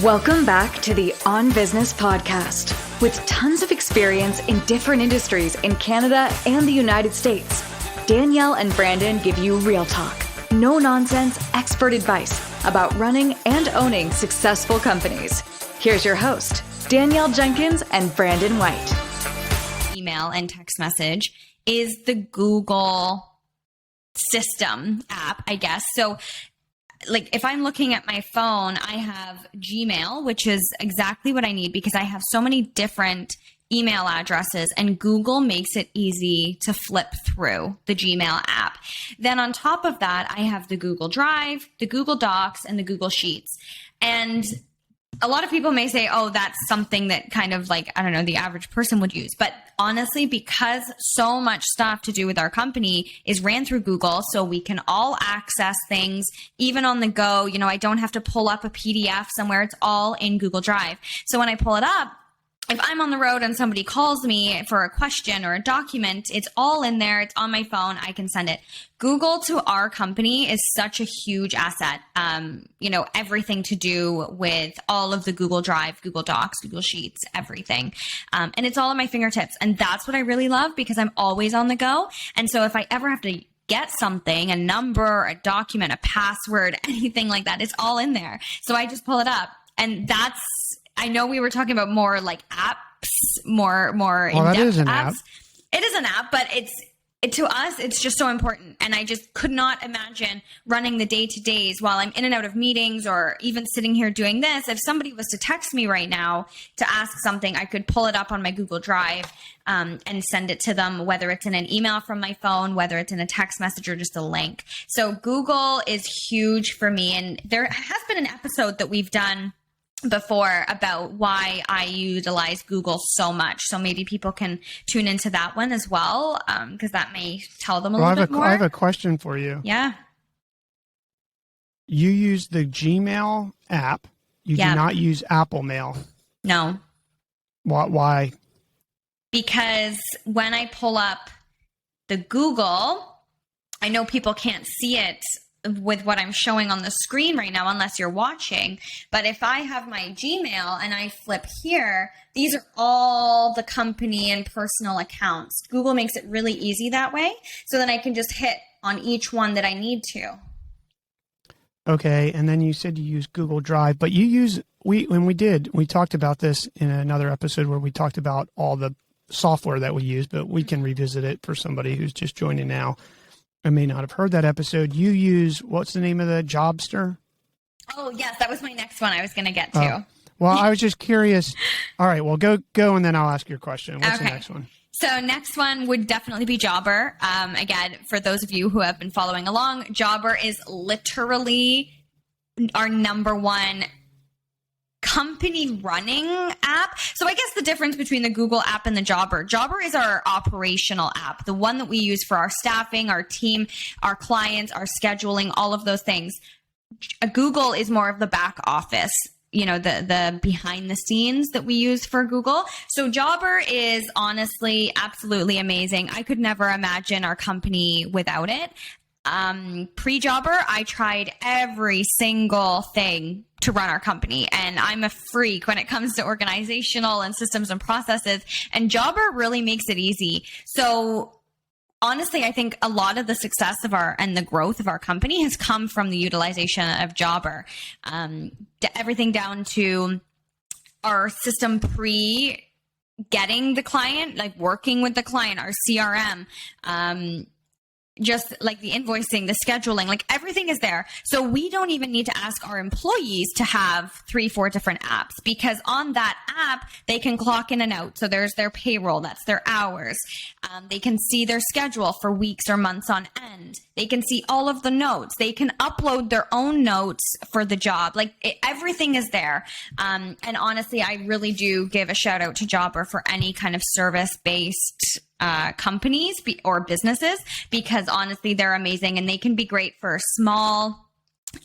Welcome back to the On Business podcast. With tons of experience in different industries in Canada and the United States, Danielle and Brandon give you real talk, no nonsense expert advice about running and owning successful companies. Here's your host, Danielle Jenkins and Brandon White. Email and text message is the Google system app, I guess. So like if I'm looking at my phone, I have Gmail, which is exactly what I need because I have so many different email addresses, and Google makes it easy to flip through the Gmail app. Then on top of that, I have the Google Drive, the Google Docs, and the Google Sheets. And a lot of people may say, oh, that's something that kind of like, I don't know, the average person would use. But honestly, because so much stuff to do with our company is ran through Google, so we can all access things, even on the go. You know, I don't have to pull up a PDF somewhere. It's all in Google Drive. So when I pull it up, if I'm on the road and somebody calls me for a question or a document, it's all in there. It's on my phone. I can send it. Google to our company is such a huge asset. Everything to do with all of the Google Drive, Google Docs, Google Sheets, everything. And it's all at my fingertips. And that's what I really love because I'm always on the go. And so if I ever have to get something, a number, a document, a password, anything like that, it's all in there. So I just pull it up. And that's, I know we were talking about more like apps, more in-depth apps. App. It is an app, but to us, it's just so important. And I just could not imagine running the day-to-days while I'm in and out of meetings or even sitting here doing this. If somebody was to text me right now to ask something, I could pull it up on my Google Drive and send it to them, whether it's in an email from my phone, whether it's in a text message or just a link. So Google is huge for me. And there has been an episode that we've done before about why I utilize Google so much. So maybe people can tune into that one as well, because that may tell them a little bit more. I have a question for you. Yeah. You use the Gmail app. You do not use Apple Mail. No. Why? Because when I pull up the Google, I know people can't see it with what I'm showing on the screen right now, unless you're watching. But if I have my Gmail and I flip here, these are all the company and personal accounts. Google makes it really easy that way. So then I can just hit on each one that I need to. Okay. And then you said you use Google Drive, but we talked about this in another episode where we talked about all the software that we use, but we can revisit it for somebody who's just joining now. I may not have heard that episode. You use, what's the name of the Jobster? Oh, yes. That was my next one I was going to get to. Well, I was just curious. All right. Well, go and then I'll ask your question. What's the next one? So next one would definitely be Jobber. Again, for those of you who have been following along, Jobber is literally our number one company running app. So I guess the difference between the Google app and the Jobber is our operational app, the one that we use for our staffing, our team, our clients, our scheduling, all of those things. Google is more of the back office, the behind the scenes that we use for Google. So Jobber is honestly absolutely amazing. I could never imagine our company without it. Pre-Jobber, I tried every single thing to run our company, and I'm a freak when it comes to organizational and systems and processes, and Jobber really makes it easy. So honestly, I think a lot of the success and the growth of our company has come from the utilization of Jobber. Everything down to our system getting the client, like working with the client, our CRM, just like the invoicing, the scheduling, like everything is there. So we don't even need to ask our employees to have 3-4 different apps, because on that app, they can clock in and out. So there's their payroll, that's their hours. They can see their schedule for weeks or months on end. They can see all of the notes. They can upload their own notes for the job. Everything is there. And honestly, I really do give a shout out to Jobber for any kind of service-based companies or businesses, because honestly, they're amazing, and they can be great for small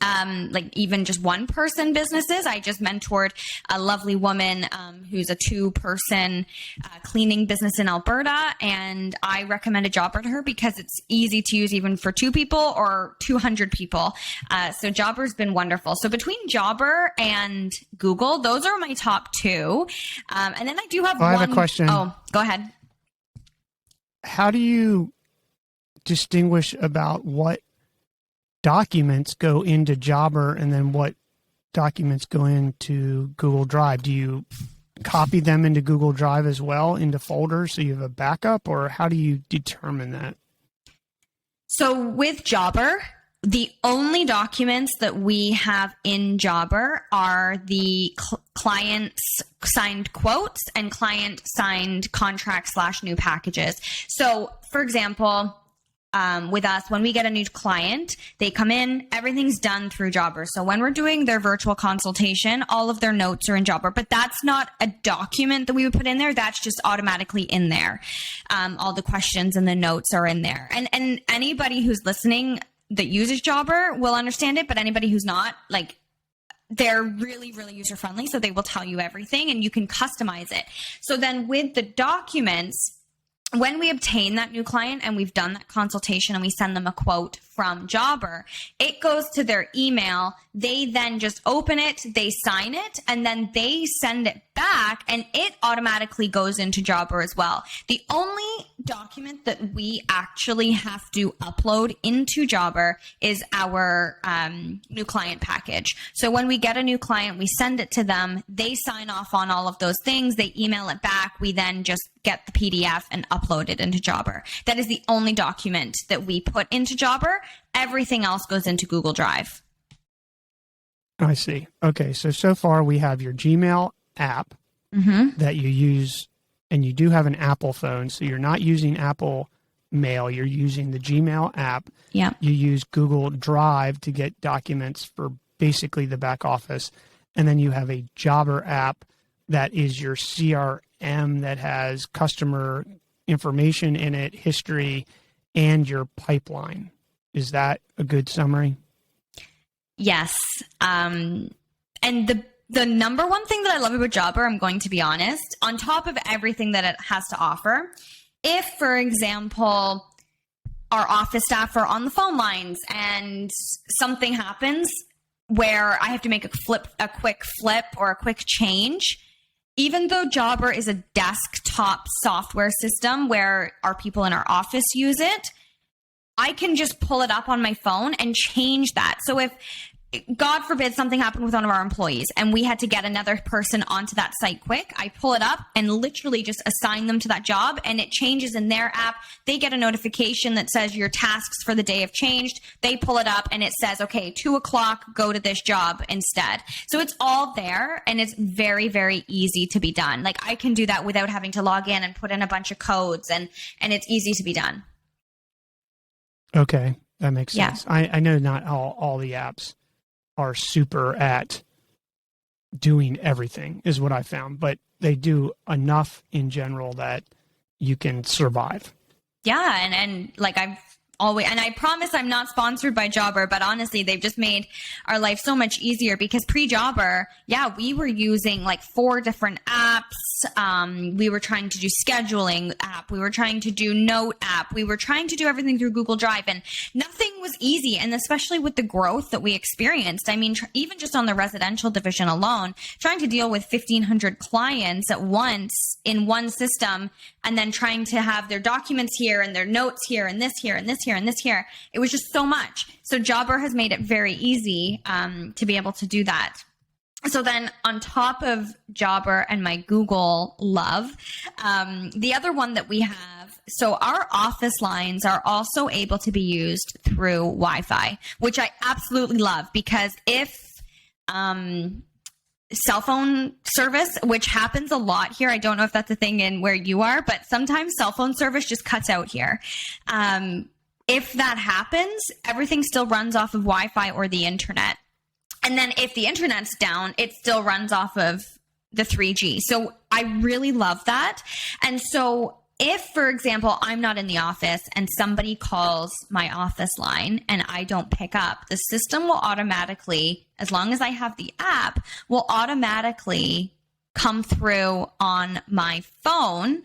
like even just one person businesses. I just mentored a lovely woman who's a 2-person cleaning business in Alberta, and I recommended Jobber to her because it's easy to use even for 2 people or 200 people. So Jobber's been wonderful. So between Jobber and Google, those are my top 2. And then I do have one. I have a question. Oh, go ahead. How do you distinguish about what documents go into Jobber and then what documents go into Google Drive? Do you copy them into Google Drive as well, into folders, so you have a backup, or how do you determine that? So with Jobber, the only documents that we have in Jobber are the client's signed quotes and client signed contracts / new packages. So for example, with us, when we get a new client, they come in, everything's done through Jobber. So when we're doing their virtual consultation, all of their notes are in Jobber, but that's not a document that we would put in there. That's just automatically in there. All the questions and the notes are in there. And anybody who's listening that uses Jobber will understand it, but anybody who's not, like, they're really, really user friendly. So they will tell you everything and you can customize it. So then with the documents, when we obtain that new client and we've done that consultation and we send them a quote from Jobber, it goes to their email. They then just open it, they sign it, and then they send it back and it automatically goes into Jobber as well. The only document that we actually have to upload into Jobber is our new client package. So when we get a new client, we send it to them, they sign off on all of those things, they email it back, we then just get the PDF and upload it into Jobber. That is the only document that we put into Jobber. Everything else goes into Google Drive. I see. Okay, so far we have your Gmail app that you use, and you do have an Apple phone, so you're not using Apple Mail, you're using the Gmail app. Yeah. You use Google Drive to get documents for basically the back office, and then you have a Jobber app that is your CRM that has customer information in it, history, and your pipeline. Is that a good summary? Yes. And the number one thing that I love about Jobber, I'm going to be honest, on top of everything that it has to offer, if, for example, our office staff are on the phone lines and something happens where I have to make a quick flip or a quick change, even though Jobber is a desktop software system where our people in our office use it, I can just pull it up on my phone and change that. So if, God forbid, something happened with one of our employees and we had to get another person onto that site quick, I pull it up and literally just assign them to that job, and it changes in their app. They get a notification that says your tasks for the day have changed. They pull it up and it says, okay, 2:00, go to this job instead. So it's all there and it's very, very easy to be done. Like, I can do that without having to log in and put in a bunch of codes, and it's easy to be done. Okay, that makes sense. Yeah. I know not all the apps are super at doing everything, is what I found, but they do enough in general that you can survive. Yeah, and like I promise I'm not sponsored by Jobber, but honestly, they've just made our life so much easier, because pre-Jobber, we were using like 4 different apps. We were trying to do scheduling app. We were trying to do note app. We were trying to do everything through Google Drive, and nothing was easy. And especially with the growth that we experienced, I mean, even just on the residential division alone, trying to deal with 1,500 clients at once in one system, and then trying to have their documents here and their notes here and this here and this here and this here. It was just so much. So Jobber has made it very easy to be able to do that. So then on top of Jobber and my Google love, the other one that we have, so our office lines are also able to be used through Wi-Fi, which I absolutely love, because if cell phone service, which happens a lot here, I don't know if that's a thing in where you are, but sometimes cell phone service just cuts out here. If that happens, everything still runs off of Wi-Fi or the internet. And then if the internet's down, it still runs off of the 3G. So I really love that. And so if, for example, I'm not in the office and somebody calls my office line and I don't pick up, the system will automatically, as long as I have the app, will automatically come through on my phone,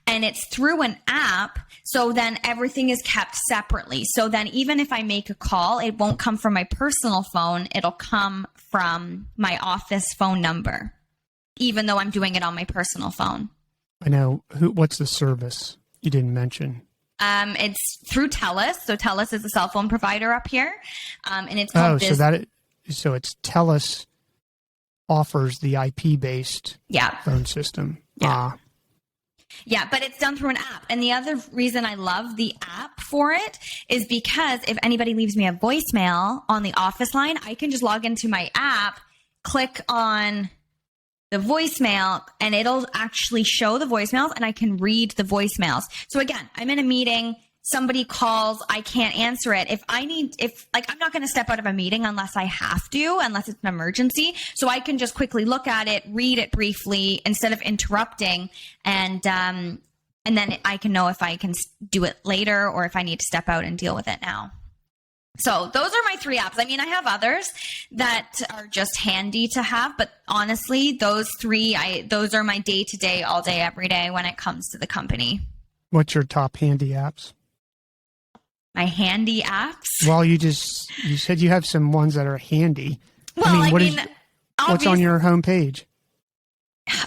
and it's through an app. So then everything is kept separately. So then even if I make a call, it won't come from my personal phone. It'll come from my office phone number, even though I'm doing it on my personal phone. I know. What's the service? You didn't mention. It's through TELUS. So TELUS is a cell phone provider up here. And it's called so it's TELUS offers the IP-based phone system. Yeah. Yeah, but it's done through an app. And the other reason I love the app for it is because if anybody leaves me a voicemail on the office line, I can just log into my app, click on the voicemail, and it'll actually show the voicemails, and I can read the voicemails. So again, I'm in a meeting, somebody calls, I can't answer it. I'm not going to step out of a meeting unless I have to, unless it's an emergency. So I can just quickly look at it, read it briefly instead of interrupting. And then I can know if I can do it later or if I need to step out and deal with it now. So those are my 3 apps. I mean, I have others that are just handy to have, but honestly, those 3, those are my day-to-day, all day, every day when it comes to the company. What's your top handy apps? My handy apps? Well, you said you have some ones that are handy. Well, what's on your homepage?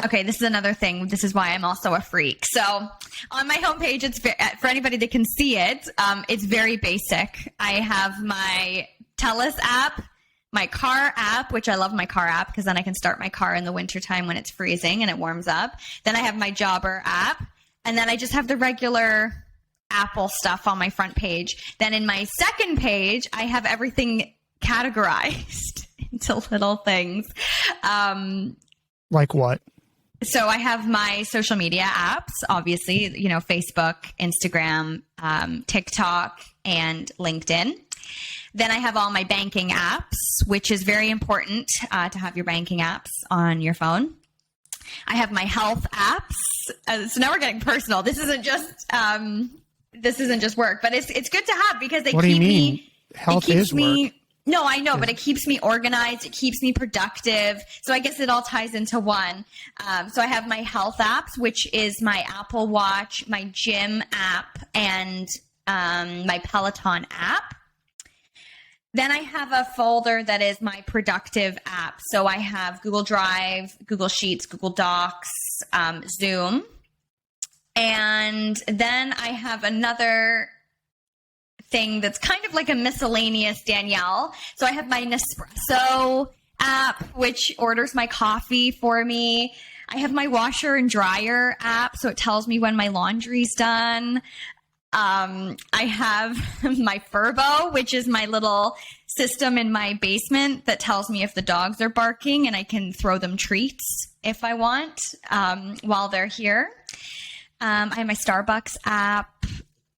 Okay, this is another thing. This is why I'm also a freak. So on my homepage, it's for anybody that can see it. It's very basic. I have my TELUS app, my car app, which I love my car app because then I can start my car in the wintertime when it's freezing and it warms up. Then I have my Jobber app, and then I just have the regular Apple stuff on my front page. Then in my second page, I have everything categorized into little things. Like what? So I have my social media apps, obviously, Facebook, Instagram, TikTok, and LinkedIn. Then I have all my banking apps, which is very important to have your banking apps on your phone. I have my health apps. So now we're getting personal. This isn't just work, but it's good to have because they keep me. What do you mean? Health is work. No, I know, but it keeps me organized. It keeps me productive. So I guess it all ties into one. So I have my health apps, which is my Apple Watch, my gym app, and my Peloton app. Then I have a folder that is my productive app. So I have Google Drive, Google Sheets, Google Docs, Zoom. And then I have another thing that's kind of like a miscellaneous Danielle. So I have my Nespresso app, which orders my coffee for me. I have my washer and dryer app, so it tells me when my laundry's done. I have my Furbo, which is my little system in my basement that tells me if the dogs are barking, and I can throw them treats if I want while they're here. I have my Starbucks app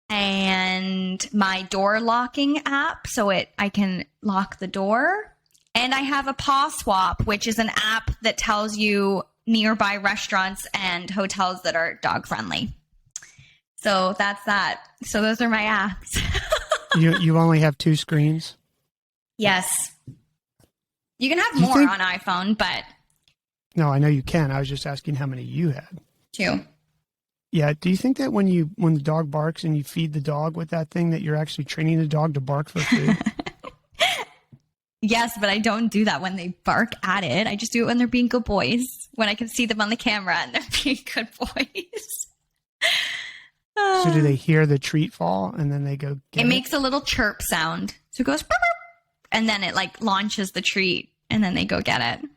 and my door locking app, so I can lock the door. And I have a Paw Swap, which is an app that tells you nearby restaurants and hotels that are dog friendly. So that's that. So those are my apps. You only have 2 screens? Yes. You can have more on iPhone, but... No, I know you can. I was just asking how many you had. 2. Yeah. Do you think that when the dog barks and you feed the dog with that thing that you're actually training the dog to bark for food? Yes, but I don't do that when they bark at it. I just do it when they're being good boys, when I can see them on the camera and they're being good boys. So do they hear the treat fall and then they go get it? It makes a little chirp sound. So it goes, burp, burp, and then it launches the treat and then they go get it.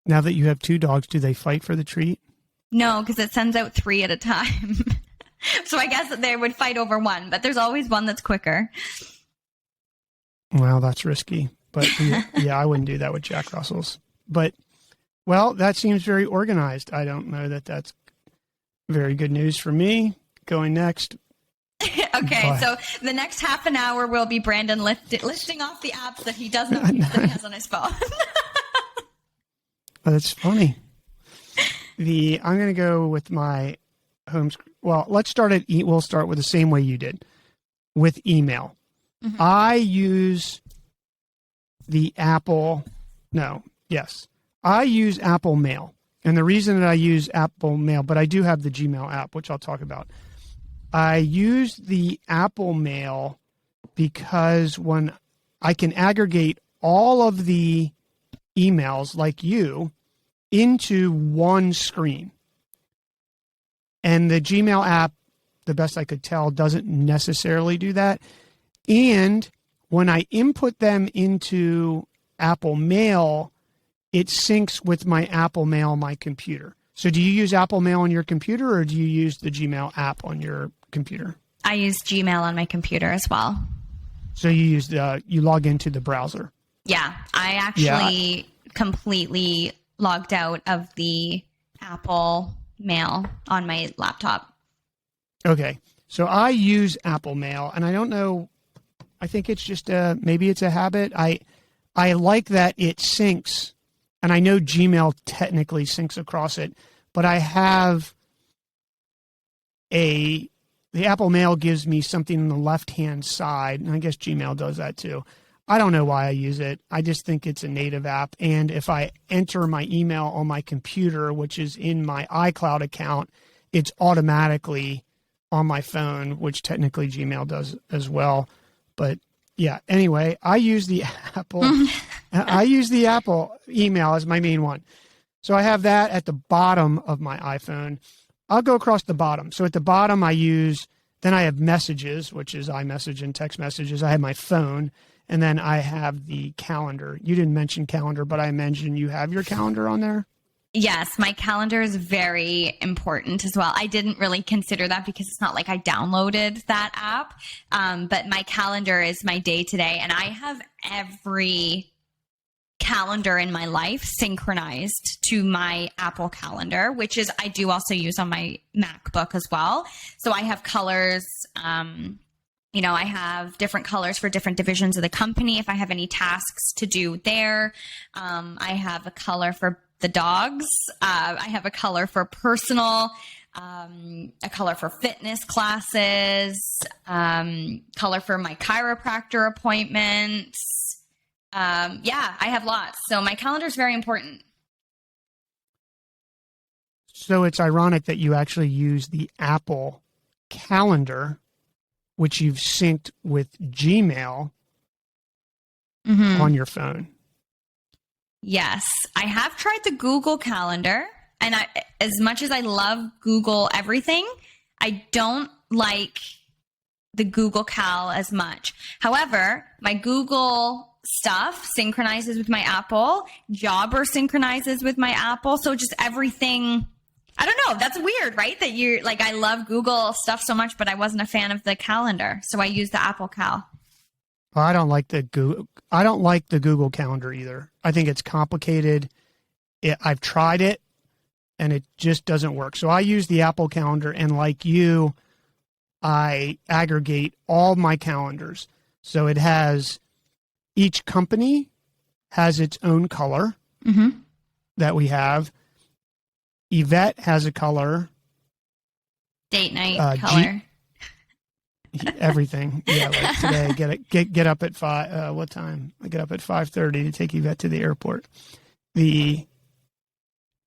Now that you have 2 dogs, do they fight for the treat? No, because it sends out 3 at a time. So I guess that they would fight over one, but there's always one that's quicker. Well, that's risky. But yeah, I wouldn't do that with Jack Russells. But, well, that seems very organized. I don't know that that's very good news for me. Going next. Okay, so the next half an hour will be Brandon listing off the apps that he does not use that he has on his phone. That's funny. I'm going to go with my Well, let's start we'll start with the same way you did with email. Mhm. I use the Apple Mail. And the reason that I use Apple Mail, but I do have the Gmail app, which I'll talk about. I use the Apple Mail because when I can aggregate all of the emails like you into one screen. And the Gmail app, the best I could tell, doesn't necessarily do that. And when I input them into Apple Mail, it syncs with my Apple Mail on my computer. So do you use Apple Mail on your computer or do you use the Gmail app on your computer? I use Gmail on my computer as well. So you log into the browser. Yeah, I actually completely logged out of the Apple Mail on my laptop. Okay. So I use Apple Mail, and I don't know, I think it's just maybe it's a habit. I like that it syncs, and I know Gmail technically syncs across it, but I have the Apple Mail gives me something on the left-hand side, and I guess Gmail does that too. I don't know why I use it. I just think it's a native app, and if I enter my email on my computer, which is in my iCloud account, it's automatically on my phone, which technically Gmail does as well. But yeah, anyway, I use the Apple email as my main one. So I have that at the bottom of my iPhone. I'll go across the bottom. So at the bottom then I have messages, which is iMessage and text messages. I have my phone, and then I have the calendar. You didn't mention calendar, but I mentioned you have your calendar on there. Yes, my calendar is very important as well. I didn't really consider that because it's not like I downloaded that app, but my calendar is my day-to-day, and I have every calendar in my life synchronized to my Apple Calendar, which is I do also use on my MacBook as well. So I have colors. I have different colors for different divisions of the company. If I have any tasks to do there, I have a color for the dogs. I have a color for personal, a color for fitness classes, color for my chiropractor appointments. I have lots. So my calendar is very important. So it's ironic that you actually use the Apple Calendar, which you've synced with Gmail on your phone. Yes, I have tried the Google Calendar, and as much as I love Google everything, I don't like the Google Cal as much. However, my Google stuff synchronizes with my Apple. Jobber synchronizes with my Apple. So just everything, I don't know. That's weird, right? That you're like, I love Google stuff so much, but I wasn't a fan of the calendar. So I use the Apple Cal. Well, I don't like the Google Calendar either. I think it's complicated. I've tried it and it just doesn't work. So I use the Apple Calendar, and like you, I aggregate all my calendars. So it has, each company has its own color that we have. Yvette has a color. Date night color. Everything. Yeah, like today, get up at 5. What time? I get up at 5:30 to take Yvette to the airport.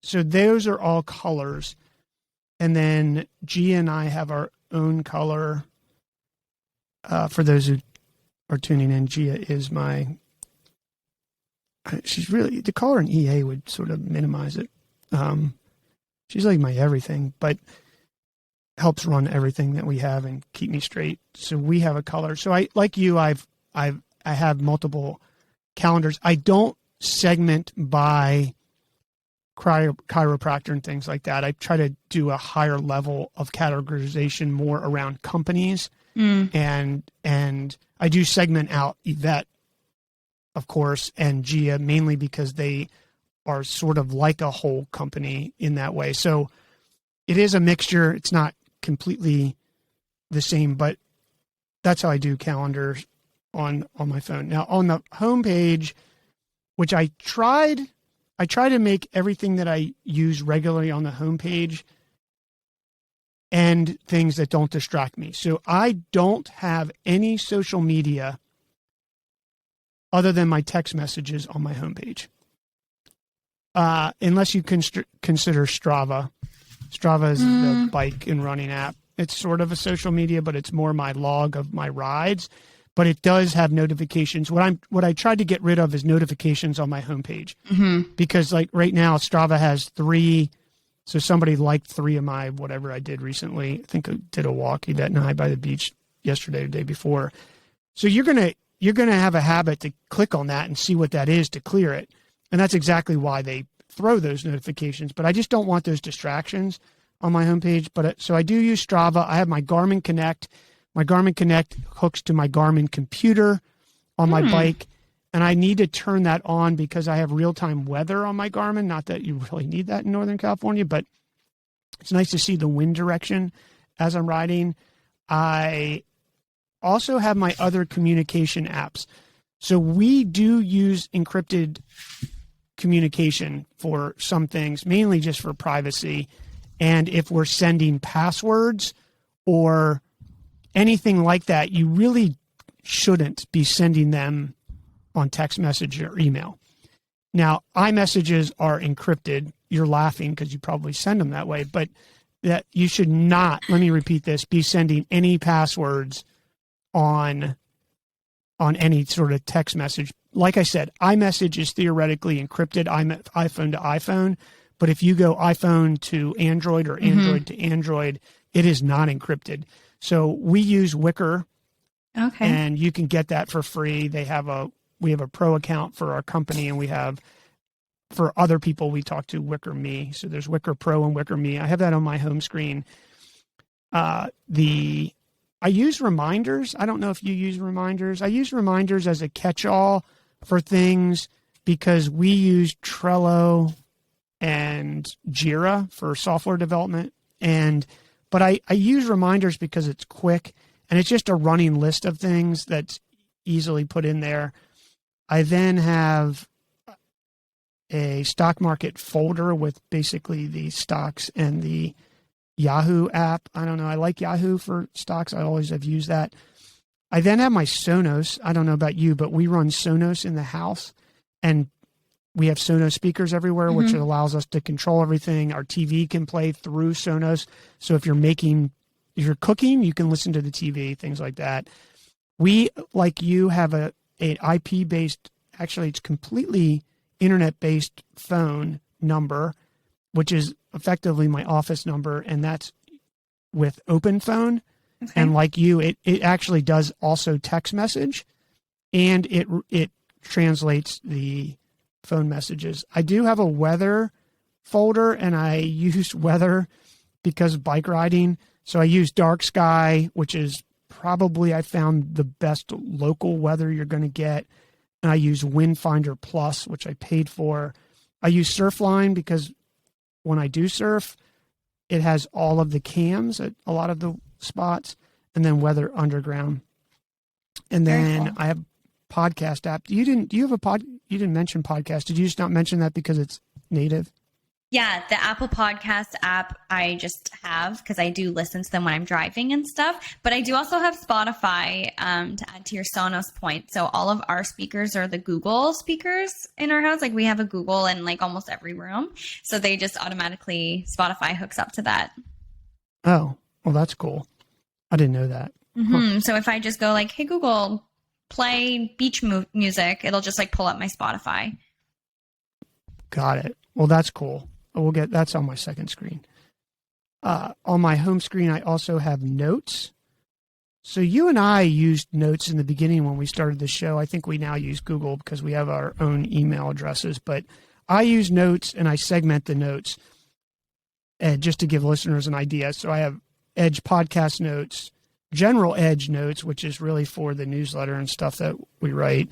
So those are all colors, and then Gia and I have our own color. For those who are tuning in, Gia is she's really, the color in EA would sort of minimize it. She's like my everything, but helps run everything that we have and keep me straight. So we have a color. So I, like you, I have multiple calendars. I don't segment by chiropractor and things like that. I try to do a higher level of categorization more around companies. And I do segment out Yvette, of course, and Gia, mainly because they are sort of like a whole company in that way. So it is a mixture. It's not completely the same, but that's how I do calendars on my phone. Now on the homepage, which I try to make everything that I use regularly on the homepage and things that don't distract me. So I don't have any social media other than my text messages on my homepage. Unless you consider Strava. Strava is the bike and running app. It's sort of a social media, but it's more my log of my rides. But it does have notifications. What I tried to get rid of is notifications on my homepage. Because like right now, Strava has 3. So somebody liked 3 of my whatever I did recently. I think I did a walk, Yvette and I, by the beach yesterday or the day before. So you're gonna have a habit to click on that and see what that is to clear it. And that's exactly why they throw those notifications. But I just don't want those distractions on my homepage. But so I do use Strava. I have my Garmin Connect. My Garmin Connect hooks to my Garmin computer on my bike. And I need to turn that on because I have real-time weather on my Garmin. Not that you really need that in Northern California, but it's nice to see the wind direction as I'm riding. I also have my other communication apps. So we do use encrypted communication for some things, mainly just for privacy. And if we're sending passwords or anything like that, you really shouldn't be sending them on text message or email. Now, iMessages are encrypted. You're laughing because you probably send them that way, but that you should not, let me repeat this, be sending any passwords on any sort of text message. Like I said, iMessage is theoretically encrypted, iPhone to iPhone, but if you go iPhone to Android or Android to Android, it is not encrypted. So we use Wicker, and you can get that for free. We have a pro account for our company, and we have for other people we talk to Wicker Me. So there's Wicker Pro and Wicker Me. I have that on my home screen. I use reminders. I don't know if you use reminders. I use reminders as a catch-all for things because we use Trello and Jira for software development. But I use reminders because it's quick and it's just a running list of things that's easily put in there. I then have a stock market folder with basically the stocks and the Yahoo app. I don't know. I like Yahoo for stocks. I always have used that. I then have my Sonos. I don't know about you, but we run Sonos in the house, and we have Sonos speakers everywhere, which allows us to control everything. Our TV can play through Sonos. So if you're cooking, you can listen to the TV, things like that. We, like you, have an IP-based, actually it's completely internet-based phone number, which is effectively my office number, and that's with Open Phone. Okay. And like you, it actually does also text message, and it translates the phone messages. I do have a weather folder, and I use weather because of bike riding. So I use Dark Sky, which is probably, I found, the best local weather you're going to get. And I use Windfinder Plus, which I paid for. I use Surfline because when I do surf, it has all of the cams at a lot of the spots, and then Weather Underground. And then cool. I have podcast app. You didn't mention podcast. Did you just not mention that because it's native? Yeah, the Apple Podcast app I just have because I do listen to them when I'm driving and stuff. But I do also have Spotify to add to your Sonos point. So all of our speakers are the Google speakers in our house. Like we have a Google in like almost every room. So they just automatically, Spotify hooks up to that. Oh, well, that's cool. I didn't know that. Mm-hmm. Huh. So if I just go like, hey, Google, play beach music, it'll just like pull up my Spotify. Got it. Well, that's cool. That's on my second screen. On my home screen, I also have notes. So you and I used notes in the beginning when we started the show. I think we now use Google because we have our own email addresses. But I use notes, and I segment the notes just to give listeners an idea. So I have Edge podcast notes, general Edge notes, which is really for the newsletter and stuff that we write.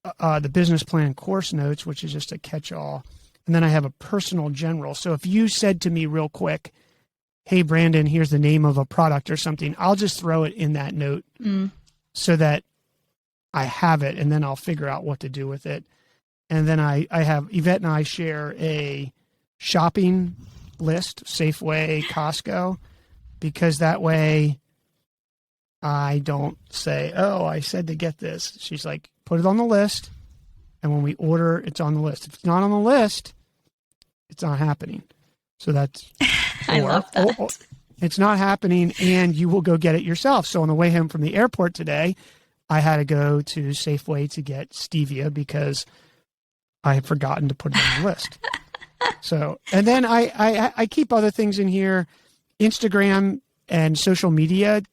The business plan course notes, which is just a catch-all. And then I have a personal general. So if you said to me real quick, hey, Brandon, here's the name of a product or something, I'll just throw it in that note so that I have it, and then I'll figure out what to do with it. And then I have Yvette and I share a shopping list, Safeway, Costco. because that way I don't say, oh, I said to get this. She's like, put it on the list. And when we order, it's on the list. If it's not on the list, it's not happening. So that's, I love that. Or it's not happening and you will go get it yourself. So on the way home from the airport today, I had to go to Safeway to get stevia because I had forgotten to put it on the list. So, and then I keep other things in here, Instagram and social media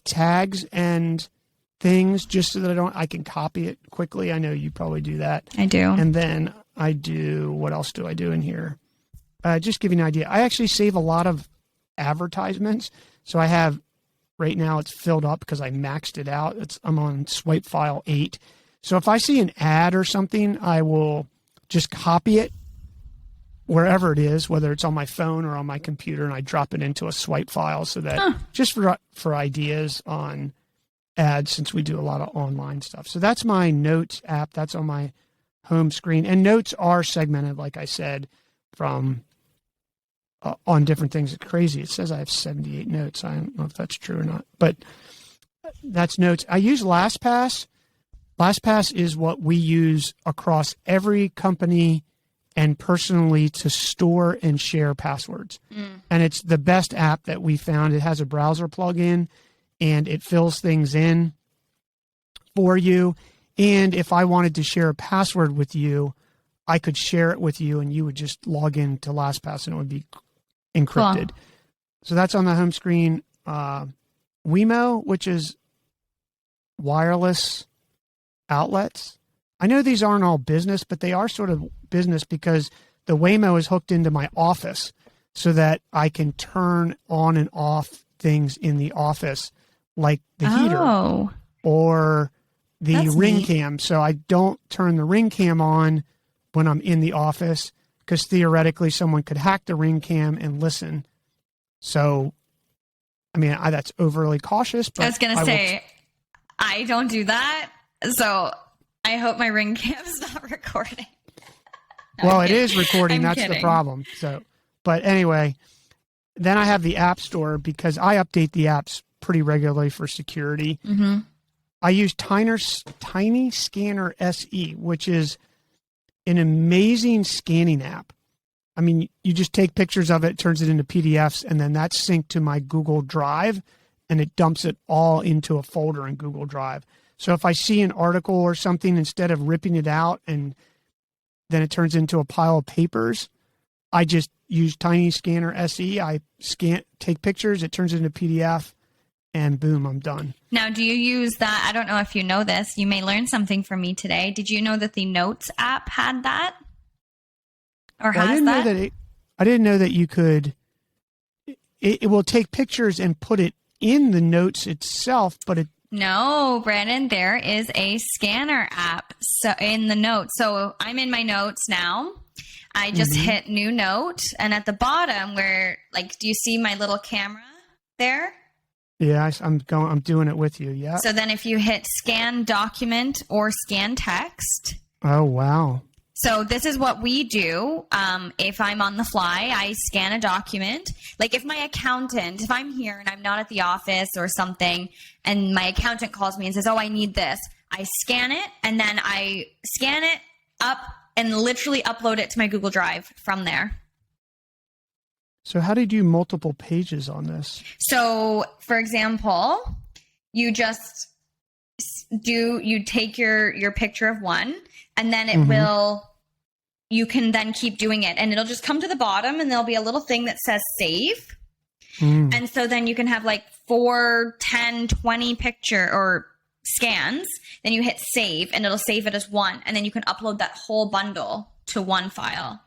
tags and things, just so that I can copy it quickly. I know you probably do that. I do. And then I do, what else do I do in here? Just give you an idea. I actually save a lot of advertisements. So I have, right now it's filled up because I maxed it out. I'm on swipe file 8. So if I see an ad or something, I will just copy it wherever it is, whether it's on my phone or on my computer, and I drop it into a swipe file so that just for ideas on ads, since we do a lot of online stuff. So that's my Notes app. That's on my home screen. And Notes are segmented, like I said, from on different things. It's crazy. It says I have 78 notes. I don't know if that's true or not, but that's Notes. I use LastPass. LastPass is what we use across every company and personally to store and share passwords. And it's the best app that we found. It has a browser plugin and it fills things in for you. And if I wanted to share a password with you, I could share it with you and you would just log in to LastPass and it would be encrypted. Cool. So that's on the home screen. Wemo, which is wireless outlets. I know these aren't all business, but they are sort of business because the Waymo is hooked into my office so that I can turn on and off things in the office, like the heater or the Ring cam. So I don't turn the Ring cam on when I'm in the office because theoretically someone could hack the Ring cam and listen. So, I mean, that's overly cautious. But I was going to say, I don't do that. So I hope my Ring cam's not recording. No, well, it is recording. That's kidding. The problem. So, but anyway, then I have the App Store because I update the apps pretty regularly for security. Mm-hmm. I use Tiny Scanner SE, which is an amazing scanning app. I mean, you just take pictures of it, turns it into PDFs, and then that's synced to my Google Drive, and it dumps it all into a folder in Google Drive. So if I see an article or something, instead of ripping it out and then it turns into a pile of papers, I just use Tiny Scanner SE. I take pictures, it turns it into PDF, and boom, I'm done. Now, do you use that? I don't know if you know this. You may learn something from me today. Did you know that the Notes app had that? Or has that? I didn't know that you could. It will take pictures and put it in the Notes itself, but it. No, Brandon, there is a scanner app in the Notes. So I'm in my Notes now. I just hit new note, and at the bottom where, like, do you see my little camera there? Yeah, I'm doing it with you. Yeah. So then if you hit scan document or scan text. Oh, wow. So this is what we do. If I'm on the fly, I scan a document. Like if I'm here and I'm not at the office or something, and my accountant calls me and says, oh, I need this. I scan it, and then I scan it up and literally upload it to my Google Drive from there. So how do you do multiple pages on this? So, for example, you just take your picture of one, and then you can then keep doing it, and it'll just come to the bottom, and there'll be a little thing that says save. And so then you can have like 4, 10, 20 picture or scans. Then you hit save, and it'll save it as one, and then you can upload that whole bundle to one file.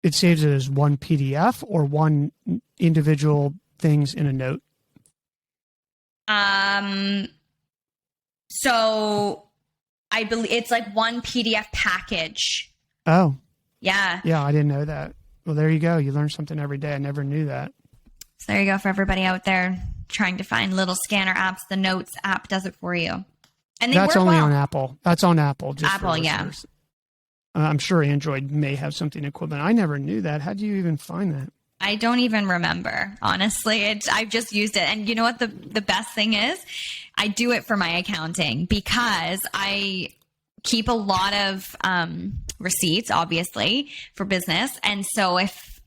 It saves it as one PDF or one individual things in a note? So I believe it's like one PDF package. Oh. Yeah. Yeah, I didn't know that. Well, there you go. You learn something every day. I never knew that. So there you go for everybody out there trying to find little scanner apps. The Notes app does it for you. And that's only on Apple. That's on Apple. Just Apple, yeah. I'm sure Android may have something equivalent. I never knew that. How did you even find that? I don't even remember, honestly. I've just used it. And you know what the best thing is? I do it for my accounting because I keep a lot of receipts, obviously, for business. And so if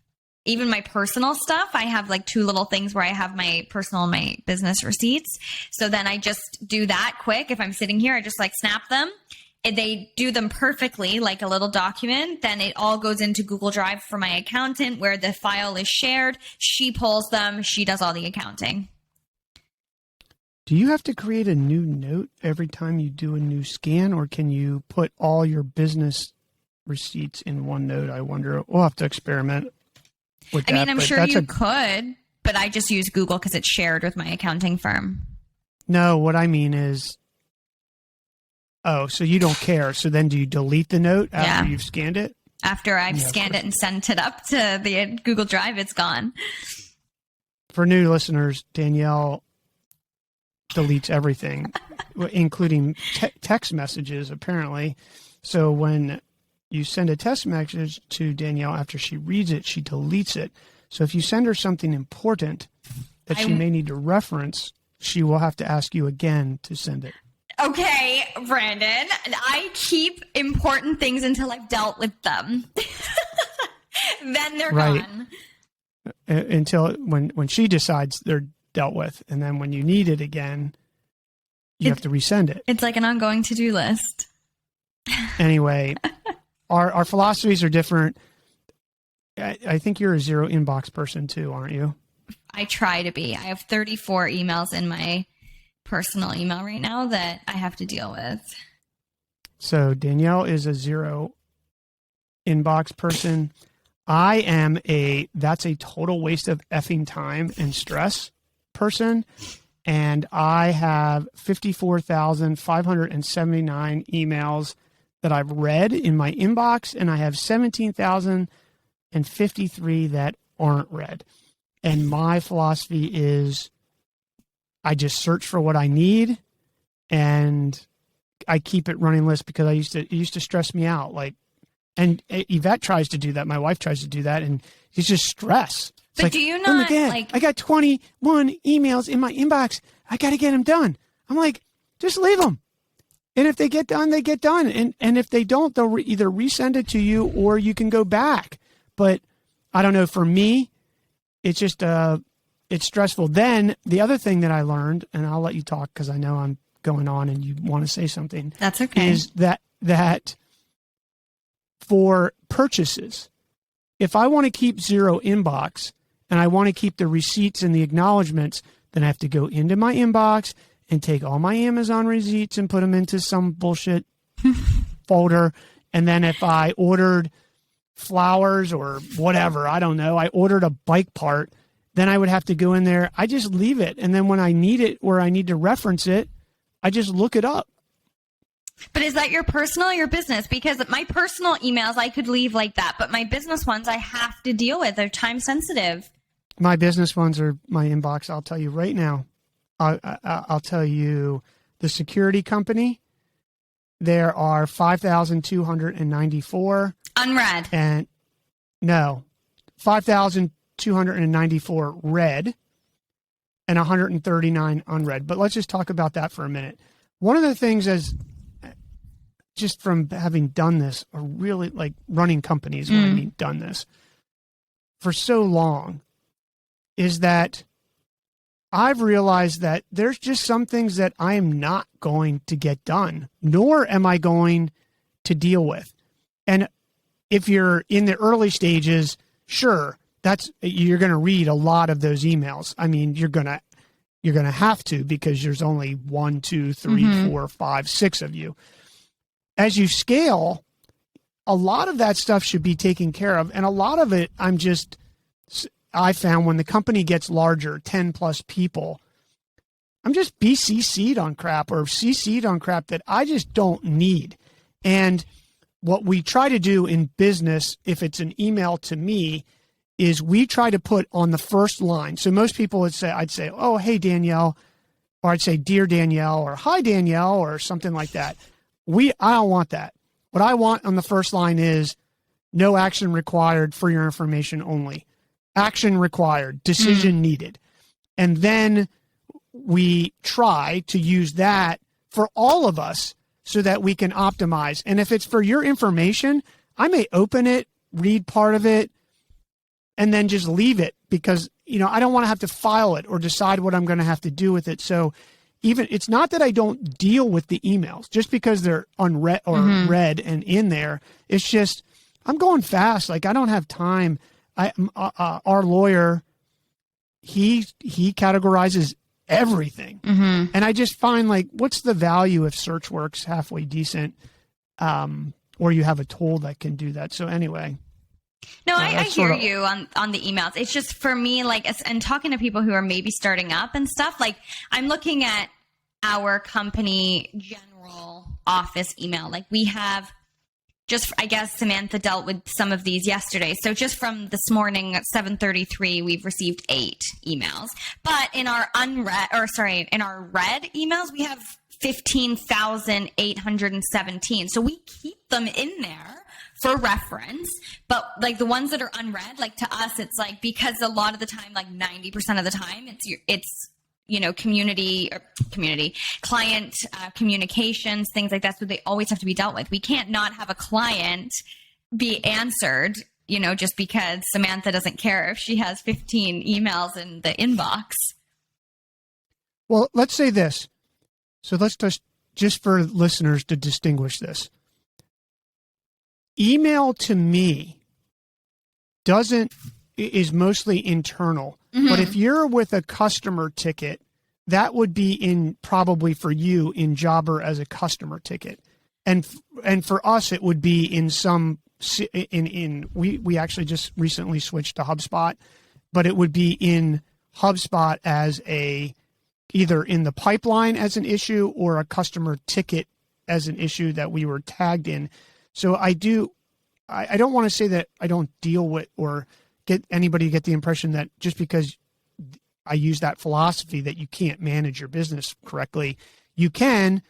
even my personal stuff, I have like two little things where I have my personal and my business receipts. So then I just do that quick. If I'm sitting here, I just like snap them. And they do them perfectly, like a little document. Then it all goes into Google Drive for my accountant where the file is shared. She pulls them. She does all the accounting. Do you have to create a new note every time you do a new scan, or can you put all your business receipts in one note? I wonder. We'll have to experiment with that. I mean, I'm sure you could, but I just use Google because it's shared with my accounting firm. No, what I mean is, oh, so you don't care. So then do you delete the note after you've scanned it? After I've scanned it and sent it up to the Google Drive, it's gone. For new listeners, Danielle deletes everything, including text messages, apparently. So when you send a text message to Danielle after she reads it, she deletes it. So if you send her something important that she may need to reference, she will have to ask you again to send it. Okay, Brandon, I keep important things until I've dealt with them. Then they're gone. Until when she decides they're dealt with. And then when you need it again, you have to resend it. It's like an ongoing to-do list. Anyway, our philosophies are different. I think you're a zero inbox person too, aren't you? I try to be. I have 34 emails in my personal email right now that I have to deal with. So Danielle is a zero inbox person. I am that's a total waste of effing time and stress person. And I have 54,579 emails that I've read in my inbox, and I have 17,053 that aren't read. And my philosophy is I just search for what I need, and I keep it running list because it used to stress me out. Like, and Yvette tries to do that. My wife tries to do that, and it's just stress. It's but like, do you oh my not God, like? I got 21 emails in my inbox. I got to get them done. I'm like, just leave them. And if they get done, they get done. And if they don't, they'll either resend it to you or you can go back. But I don't know. For me, it's just it's stressful. Then the other thing that I learned, and I'll let you talk because I know I'm going on and you want to say something. That's okay. Is that for purchases, if I want to keep zero inbox and I want to keep the receipts and the acknowledgments, then I have to go into my inbox and take all my Amazon receipts and put them into some bullshit folder. And then if I ordered flowers or whatever, I don't know, I ordered a bike part, then I would have to go in there. I just leave it. And then when I need it or I need to reference it, I just look it up. But is that your personal or your business? Because my personal emails I could leave like that, but my business ones I have to deal with. They're time sensitive. My business ones are my inbox. I'll tell you right now. I'll tell you the security company. There are 5,294 unread. And no, 5,294 read and 139 unread. But let's just talk about that for a minute. One of the things is just from having done this, or really like running companies, when I mean done this for so long, is that I've realized that there's just some things that I am not going to get done, nor am I going to deal with. And if you're in the early stages, sure, you're going to read a lot of those emails. I mean, you're going to have to, because there's only 1, 2, 3, 4, 5, 6 of you. As you scale, a lot of that stuff should be taken care of. And a lot of it, I found when the company gets larger, 10 plus people, I'm just BCC'd on crap or CC'd on crap that I just don't need. And what we try to do in business, if it's an email to me, is we try to put on the first line. So most people I'd say, oh, hey, Danielle, or I'd say, dear Danielle, or hi, Danielle, or something like that. I don't want that. What I want on the first line is no action required, for your information only. action required, decision needed. And then we try to use that for all of us so that we can optimize. And if it's for your information, I may open it, read part of it, and then just leave it because, I don't want to have to file it or decide what I'm going to have to do with it. So even it's not that I don't deal with the emails just because they're unread or read and in there. It's just I'm going fast. Like I don't have time. Our lawyer, he categorizes everything. And I just find like, what's the value if search works halfway decent, or you have a tool that can do that. So anyway. No, I hear you on the emails. It's just for me, like, and talking to people who are maybe starting up and stuff, like I'm looking at our company general office email. Like we have I guess Samantha dealt with some of these yesterday. So just from this morning at 7:33, we've received 8 emails. But in our in our read emails, we have 15,817. So we keep them in there for reference. But like the ones that are unread, like to us, it's like, because a lot of the time, like 90% of the time, it's client communications, things like that. So they always have to be dealt with. We can't not have a client be answered, just because Samantha doesn't care if she has 15 emails in the inbox. Well, let's say this. So let's just for listeners to distinguish this. Email to me is mostly internal. But if you're with a customer ticket, that would be probably for you in Jobber as a customer ticket. And for us, it would be we actually just recently switched to HubSpot, but it would be in HubSpot as either in the pipeline as an issue or a customer ticket as an issue that we were tagged in. So I don't want to say that I don't deal with or get anybody to get the impression that just because I use that philosophy that you can't manage your business correctly. You can,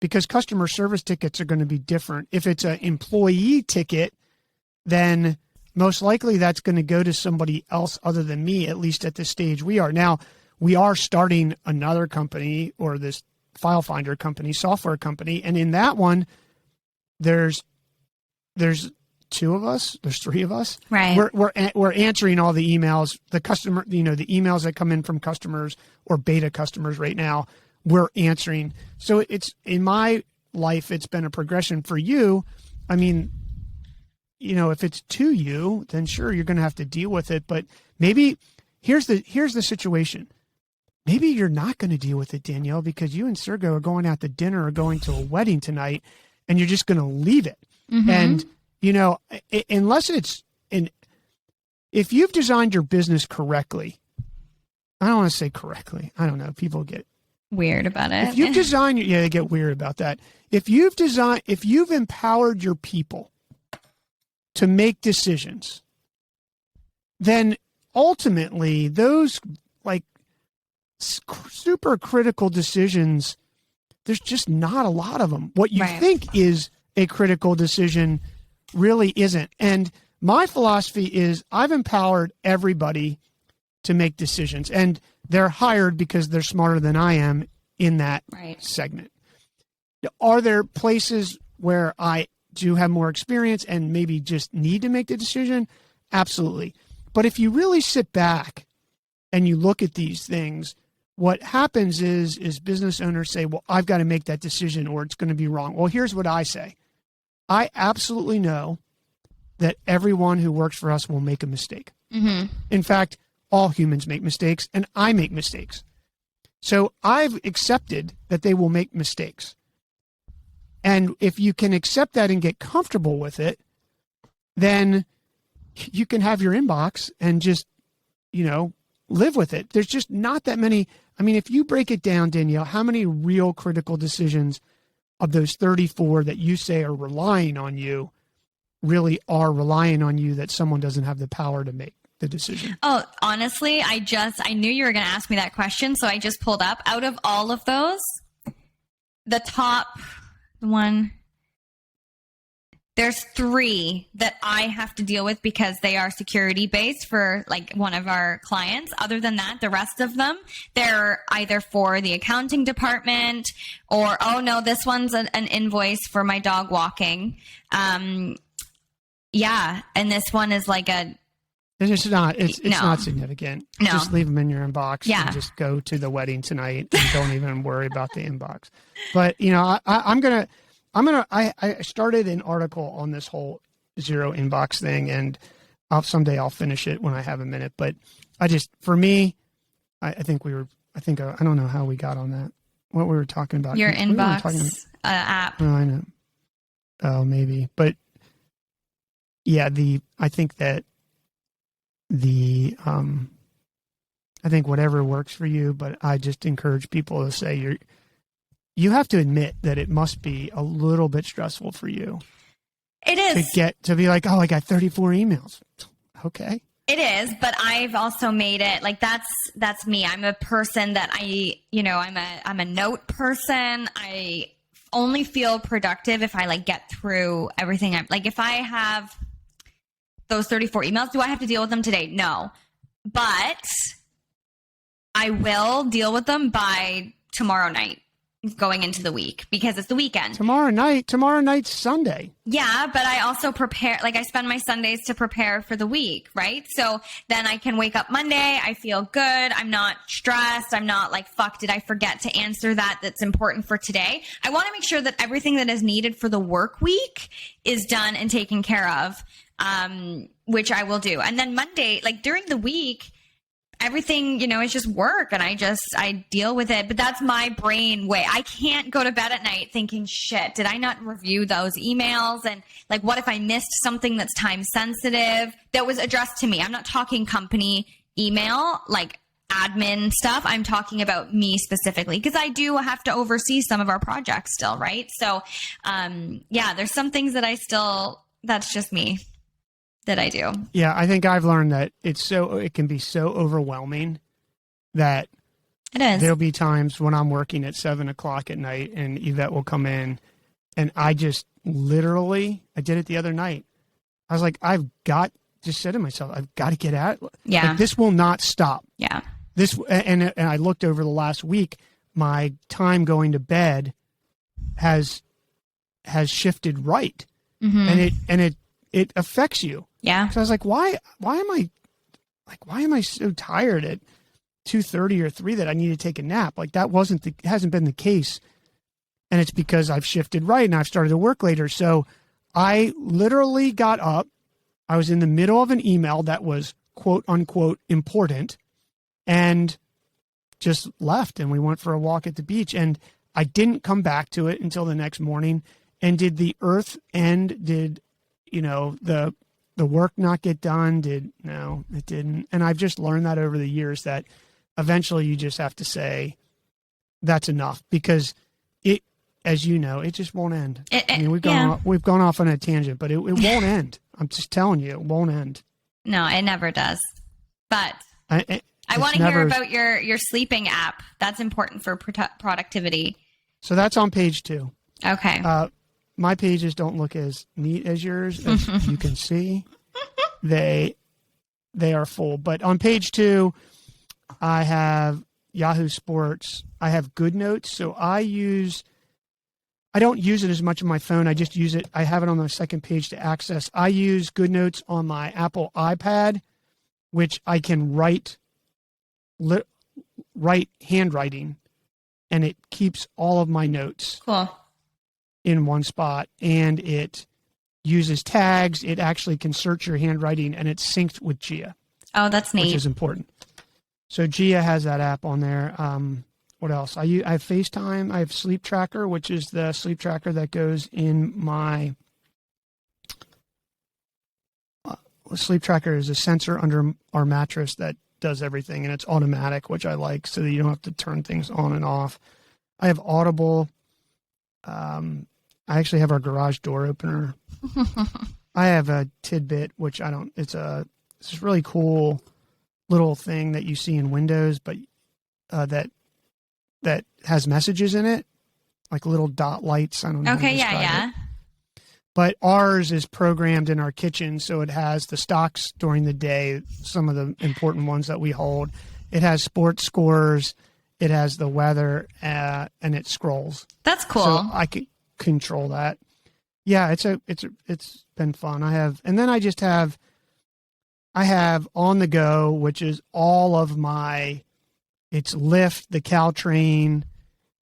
because customer service tickets are going to be different. If it's an employee ticket, then most likely that's going to go to somebody else other than me, at least at this stage we are. Now, we are starting another company, or this file finder company, software company, and in that one, there's 2 of us. There's 3 of us. Right. We're answering all the emails. The customer, the emails that come in from customers or beta customers right now, we're answering. So it's in my life, it's been a progression. For you, I mean, if it's to you, then sure you're going to have to deal with it. But maybe here's the situation. Maybe you're not going to deal with it, Danielle, because you and Sergio are going out to dinner or going to a wedding tonight, and you're just going to leave it. And unless if you've designed your business correctly, I don't want to say correctly. I don't know. People get weird about it. If you've designed, they get weird about that. If you've empowered your people to make decisions, then ultimately those like super critical decisions, there's just not a lot of them. What you think is a critical decision really isn't. And my philosophy is I've empowered everybody to make decisions, and they're hired because they're smarter than I am in that segment. Are there places where I do have more experience and maybe just need to make the decision? Absolutely. But if you really sit back and you look at these things, what happens is business owners say, well, I've got to make that decision or it's going to be wrong. Well, here's what I say. I absolutely know that everyone who works for us will make a mistake. In fact, all humans make mistakes, and I make mistakes. So I've accepted that they will make mistakes. And if you can accept that and get comfortable with it, then you can have your inbox and just, live with it. There's just not that many. I mean, if you break it down, Danielle, how many real critical decisions of those 34 that you say are relying on you really are relying on you that someone doesn't have the power to make the decision? Oh, honestly, I knew you were going to ask me that question. So I just pulled up out of all of those, the top one, There's 3 that I have to deal with because they are security based for like one of our clients. Other than that, the rest of them, they're either for the accounting department or, oh no, this one's an invoice for my dog walking. Yeah. And this one is like it's not significant. No. Just leave them in your inbox Yeah. and just go to the wedding tonight and don't even worry about the inbox. But, I started an article on this whole 0 inbox thing, and someday I'll finish it when I have a minute. But for me, I think I don't know how we got on that. What we were talking about. Your inbox app. Oh, I know. Oh, maybe. But yeah, I think whatever works for you, but I just encourage people to say you have to admit that it must be a little bit stressful for you. It is. To be like, oh, I got 34 emails. Okay. It is, but I've also made it like that's me. I'm a person that I'm a note person. I only feel productive if I like get through everything. If I have those 34 emails, do I have to deal with them today? No, but I will deal with them by tomorrow night going into the week because it's the weekend. Tomorrow night's Sunday. Yeah, but I also prepare, I spend my Sundays to prepare for the week, right? So then I can wake up Monday, I feel good, I'm not stressed, I'm not like, fuck, did I forget to answer that's important for today? I want to make sure that everything that is needed for the work week is done and taken care of, which I will do. And then Monday, during the week, everything, it's just work and I deal with it. But that's my brain way. I can't go to bed at night thinking, shit, did I not review those emails? And what if I missed something that's time sensitive that was addressed to me? I'm not talking company email, admin stuff. I'm talking about me specifically because I do have to oversee some of our projects still, right? So, there's some things that that's just me. That I do. Yeah, I think I've learned that it can be so overwhelming that it is. There'll be times when I'm working at 7:00 at night and Yvette will come in and I just literally, I did it the other night. I was like, just said to myself, I've got to get out. Yeah. This will not stop. Yeah. And I looked over the last week, my time going to bed has shifted right. Mm-hmm. It affects you. Yeah. So I was like, why am I so tired at 2:30 or 3 that I need to take a nap? That hasn't been the case. And it's because I've shifted right and I've started to work later. So I literally got up. I was in the middle of an email that was quote unquote important and just left. And we went for a walk at the beach and I didn't come back to it until the next morning. And did the earth end? Did the work not get done? No, it didn't. And I've just learned that over the years that eventually you just have to say that's enough because it, as you know, it just won't end. We've gone off on a tangent, but it won't end. I'm just telling you, it won't end. No, it never does. But I want to hear about your sleeping app. That's important for productivity. So that's on page 2. Okay. My pages don't look as neat as yours, as you can see. They are full. But on page 2, I have Yahoo Sports. I have GoodNotes. So I don't use it as much on my phone. I just use it. I have it on the second page to access. I use GoodNotes on my Apple iPad, which I can write handwriting, and it keeps all of my notes. Cool. In one spot, and it uses tags. It actually can search your handwriting, and it's synced with Gia. Oh, that's neat. Which is important. So Gia has that app on there. What else? I have FaceTime. I have Sleep Tracker, which is the sleep tracker that goes in my sleep tracker is a sensor under our mattress that does everything, and it's automatic, which I like, so that you don't have to turn things on and off. I have Audible. I actually have our garage door opener. I have a Tidbit, which it's this really cool little thing that you see in Windows, but that has messages in it, like little dot lights. I don't know. Okay, yeah. But ours is programmed in our kitchen, so it has the stocks during the day, some of the important ones that we hold. It has sports scores, it has the weather, and it scrolls. That's cool. So I can control that. Yeah, it's been fun. I have On the Go, which is all of it's Lyft, the Caltrain,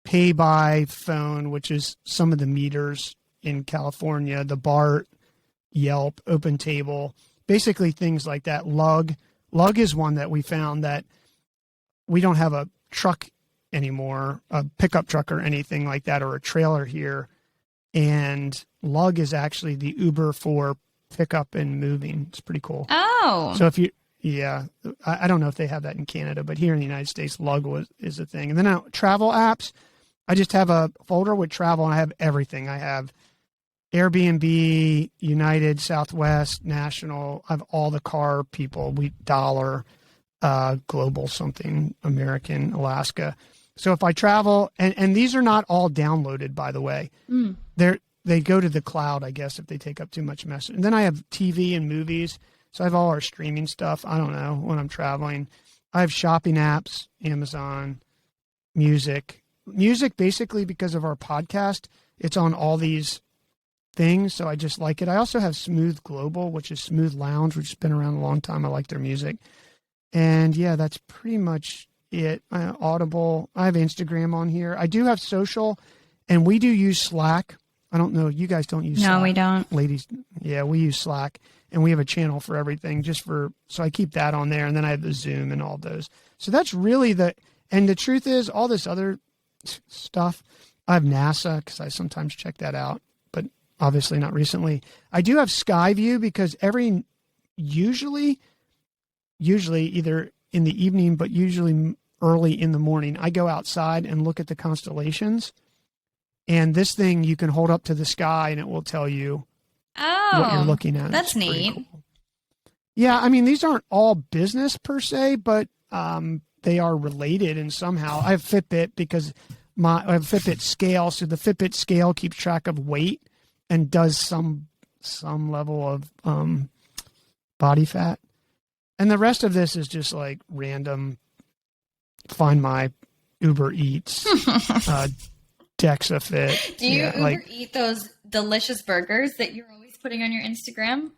Pay by Phone, which is some of the meters in California, the BART, Yelp, OpenTable, basically things like that. Lug is one that we found that we don't have a truck anymore, a pickup truck or anything like that, or a trailer here. And Lug is actually the Uber for pickup and moving. It's pretty cool. Oh. So I don't know if they have that in Canada, but here in the United States, Lug is a thing. And then travel apps, I just have a folder with travel, and I have everything. I have Airbnb, United, Southwest, National. I have all the car people. Dollar, Global something, American, Alaska. So if I travel, and these are not all downloaded, by the way. They go to the cloud, I guess, if they take up too much message. And then I have TV and movies. So I have all our streaming stuff. I don't know, when I'm traveling. I have shopping apps, Amazon, music. Music, basically, because of our podcast, it's on all these things, so I just like it. I also have Smooth Global, which is Smooth Lounge, which has been around a long time. I like their music. And yeah, that's pretty much it. Audible. I have Instagram on here. I do have social, and we do use Slack. I don't know. You guys don't use Slack. No, we don't. Ladies, yeah, we use Slack, and we have a channel for everything so I keep that on there, and then I have the Zoom and all those. So that's really and the truth is, all this other stuff, I have NASA because I sometimes check that out, but obviously not recently. I do have Skyview because usually either in the evening, but usually early in the morning, I go outside and look at the constellations. And this thing you can hold up to the sky and it will tell you what you're looking at. That's neat. Cool. Yeah, I mean, these aren't all business per se, but they are related in somehow. I have Fitbit because I have Fitbit scale, so the Fitbit scale keeps track of weight and does some level of body fat. And the rest of this is just like random. Find my Uber Eats, DexaFit. Do you Uber eat those delicious burgers that you're always putting on your Instagram?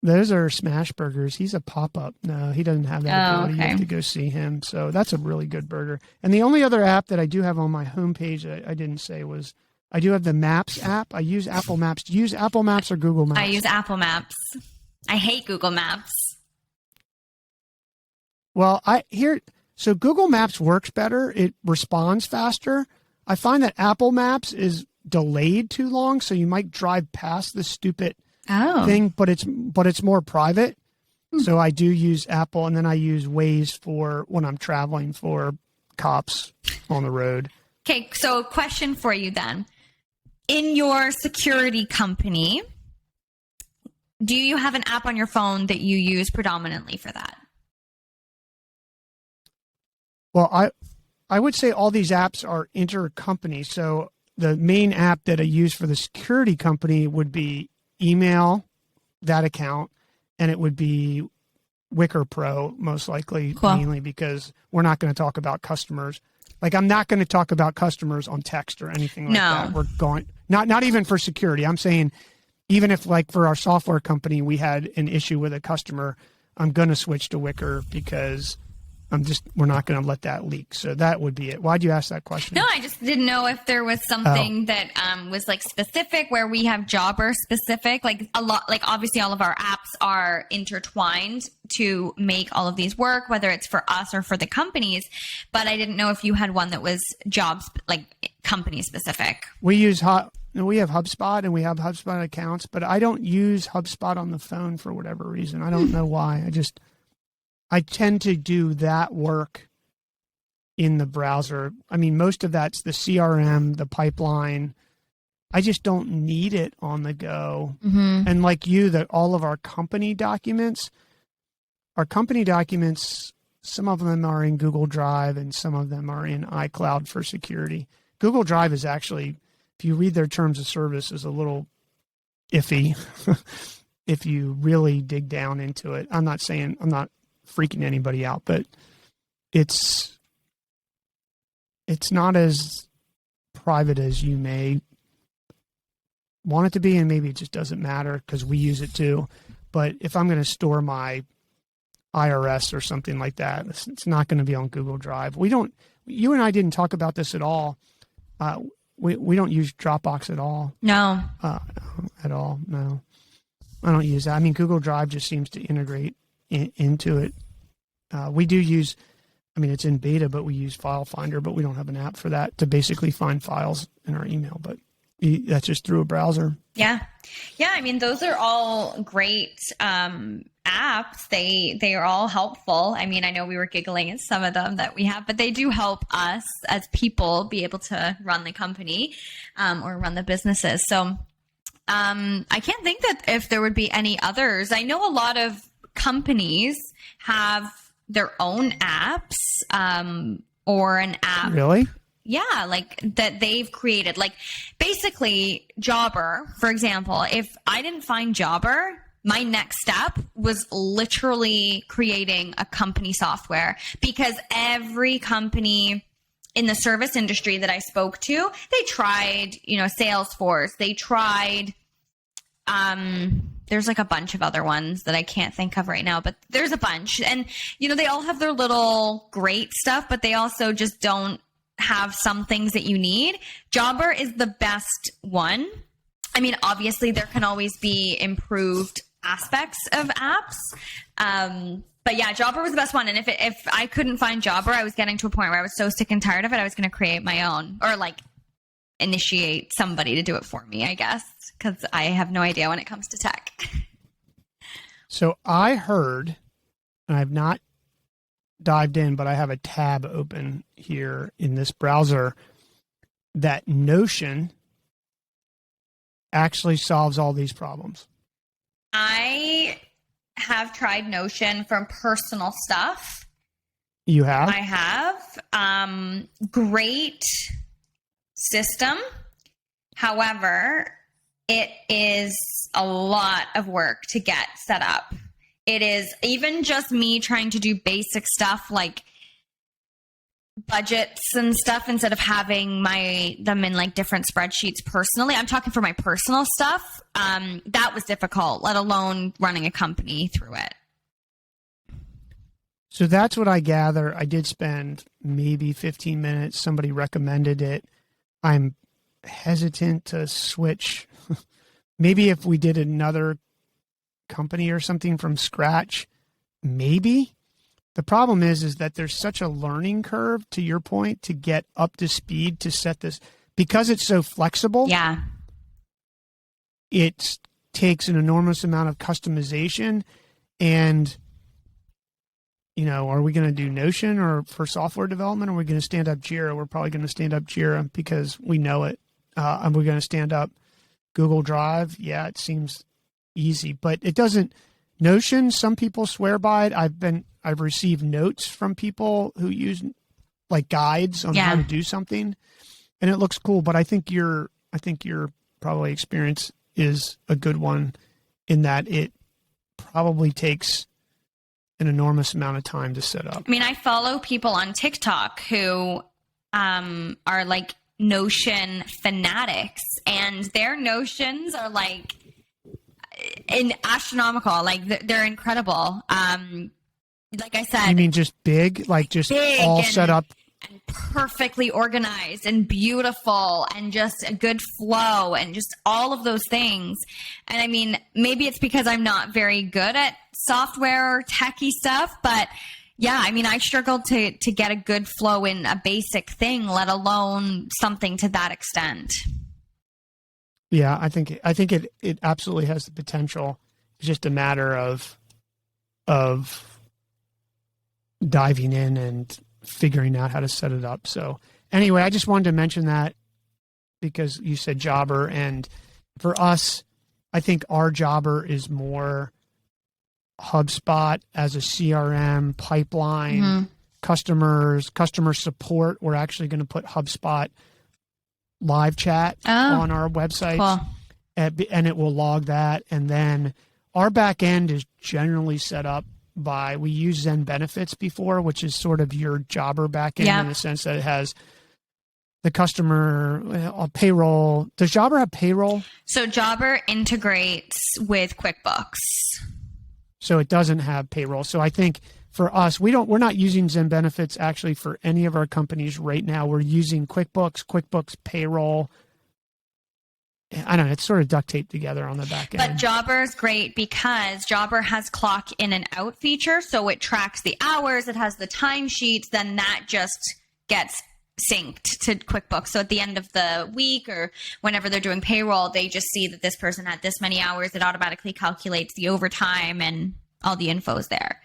Those are smash burgers. He's a pop-up. No, he doesn't have that ability. Okay. You have to go see him. So that's a really good burger. And the only other app that I do have on my homepage I didn't say was I do have the Maps app. I use Apple Maps. Do you use Apple Maps or Google Maps? I use Apple Maps. I hate Google Maps. Well, so Google Maps works better. It responds faster. I find that Apple Maps is delayed too long, so you might drive past the stupid thing, but it's more private. So I do use Apple, and then I use Waze for when I'm traveling for cops on the road. Okay, so question for you then. In your security company, do you have an app on your phone that you use predominantly for that? Well, I would say all these apps are intercompany. So the main app that I use for the security company would be email, that account, and it would be Wicker Pro, most likely, mainly because we're not going to talk about customers. Like, I'm not going to talk about customers on text or anything like that. We're going, not even for security. I'm saying even if, like, for our software company, we had an issue with a customer, I'm going to switch to Wicker because we're not going to let that leak. So that would be it. Why'd you ask that question? No, I just didn't know if there was something that was like specific where we have jobber specific, like a lot, like obviously all of our apps are intertwined to make all of these work, whether it's for us or for the companies. But I didn't know if you had one that was jobs, like company specific. We have HubSpot and we have HubSpot accounts, but I don't use HubSpot on the phone for whatever reason. I don't know why. I tend to do that work in the browser. I mean, most of that's the CRM, the pipeline. I just don't need it on the go. Mm-hmm. And like you, all of our company documents, some of them are in Google Drive and some of them are in iCloud for security. Google Drive is actually, if you read their terms of service, is a little iffy if you really dig down into it. I'm not freaking anybody out, but it's not as private as you may want it to be, and maybe it just doesn't matter because we use it too. But if I'm going to store my IRS or something like that, it's not going to be on Google Drive. You and I didn't talk about this at all. We don't use Dropbox at all. No. At all. No. I don't use that. I mean, Google Drive just seems to integrate into it. We do use, I mean, it's in beta, but we use File Finder, but we don't have an app for that to basically find files in our email. But that's just through a browser. Yeah. Yeah. I mean, those are all great apps. They are all helpful. I mean, I know we were giggling at some of them that we have, but they do help us as people be able to run the company or run the businesses. So I can't think that if there would be any others. I know a lot of companies have their own apps or an app. Really? Yeah, like that they've created. Like basically Jobber, for example, if I didn't find Jobber, my next step was literally creating a company software, because every company in the service industry that I spoke to, they tried, Salesforce, they tried, there's like a bunch of other ones that I can't think of right now, but there's a bunch. And, they all have their little great stuff, but they also just don't have some things that you need. Jobber is the best one. I mean, obviously there can always be improved aspects of apps. But yeah, Jobber was the best one. And if I couldn't find Jobber, I was getting to a point where I was so sick and tired of it, I was going to create my own, or like initiate somebody to do it for me, I guess, because I have no idea when it comes to tech. So I heard, and I've not dived in, but I have a tab open here in this browser, that Notion actually solves all these problems. I have tried Notion for personal stuff. You have? I have. Great system. However, it is a lot of work to get set up. It is even just me trying to do basic stuff like budgets and stuff instead of having them in like different spreadsheets personally. I'm talking for my personal stuff. That was difficult, let alone running a company through it. So that's what I gather. I did spend maybe 15 minutes. Somebody recommended it. I'm hesitant to switch. Maybe if we did another company or something from scratch, maybe. The problem is that there's such a learning curve, to your point, to get up to speed to set this, because it's so flexible. Yeah. It takes an enormous amount of customization. And, are we going to do Notion or for software development? Or are we going to stand up Jira? We're probably going to stand up Jira because we know it. And we're going to stand up Google Drive. Yeah, it seems easy, but it doesn't. Notion, some people swear by it. I've received notes from people who use like guides on how to do something, and it looks cool. But I think your probably experience is a good one in that it probably takes an enormous amount of time to set up. I mean, I follow people on TikTok who are like Notion fanatics, and their Notions are like astronomical. Like they're incredible. Like I said, you mean just big, like just big all set up and perfectly organized and beautiful and just a good flow and just all of those things. And I mean, maybe it's because I'm not very good at software or techie stuff, but yeah, I mean, I struggled to get a good flow in a basic thing, let alone something to that extent. Yeah, I think it absolutely has the potential. It's just a matter of diving in and figuring out how to set it up. So anyway, I just wanted to mention that because you said Jobber, and for us, I think our Jobber is more HubSpot as a CRM pipeline, customer support. We're actually going to put HubSpot live chat on our websites. Cool. and it will log that. And then our back end is generally set up by, we use Zen Benefits before, which is sort of your jobber back end in the sense that it has the customer payroll. Does Jobber have payroll? So Jobber integrates with QuickBooks. So it doesn't have payroll. So I think for us, we're not using Zen Benefits actually for any of our companies right now. We're using QuickBooks payroll. I don't know. It's sort of duct taped together on the back end. But Jobber is great because Jobber has clock in and out feature. So it tracks the hours. It has the timesheets. Then that just gets synced to QuickBooks. So at the end of the week or whenever they're doing payroll, they just see that this person had this many hours. It automatically calculates the overtime and all the info's there.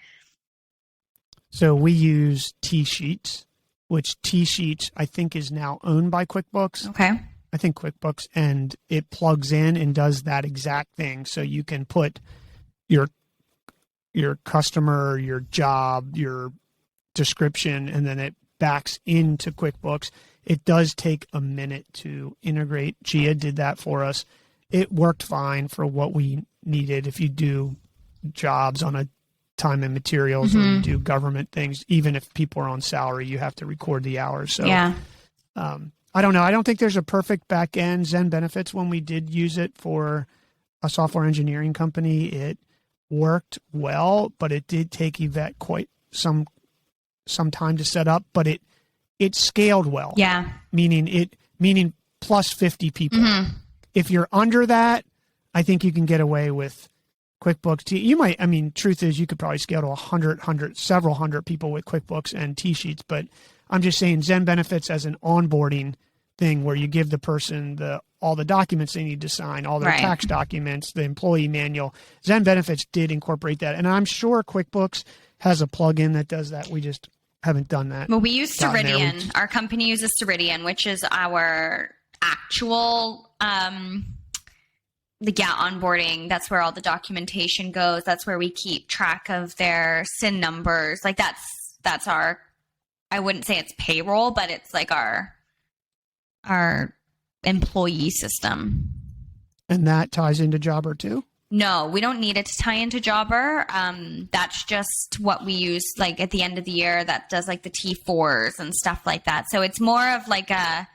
So we use T-Sheets, which T-Sheets I think is now owned by QuickBooks. Okay. I think QuickBooks, and it plugs in and does that exact thing. So you can put your customer, your job, your description, and then it backs into QuickBooks. It does take a minute to integrate. Gia did that for us. It worked fine for what we needed. If you do jobs on a time and materials or you do government things, even if people are on salary, you have to record the hours. So I don't know. I don't think there's a perfect back end. Zen Benefits, when we did use it for a software engineering company, it worked well, but it did take Yvette quite some time to set up, but it scaled well. Yeah. Meaning plus 50 people. If you're under that, I think you can get away with QuickBooks. You might, truth is you could probably scale to several hundred people with QuickBooks and T-Sheets, but I'm just saying Zen Benefits as an onboarding thing where you give the person all the documents they need to sign, all their tax documents, the employee manual. Zen Benefits did incorporate that. And I'm sure QuickBooks has a plugin that does that. We just haven't done that. Well, we use Ceridian. Our company uses Ceridian, which is our actual onboarding. That's where all the documentation goes. That's where we keep track of their SIN numbers. Like that's our, I wouldn't say it's payroll, but it's like our employee system. And that ties into Jobber too? No, we don't need it to tie into Jobber. That's just what we use like at the end of the year that does like the T4s and stuff like that. So it's more of like a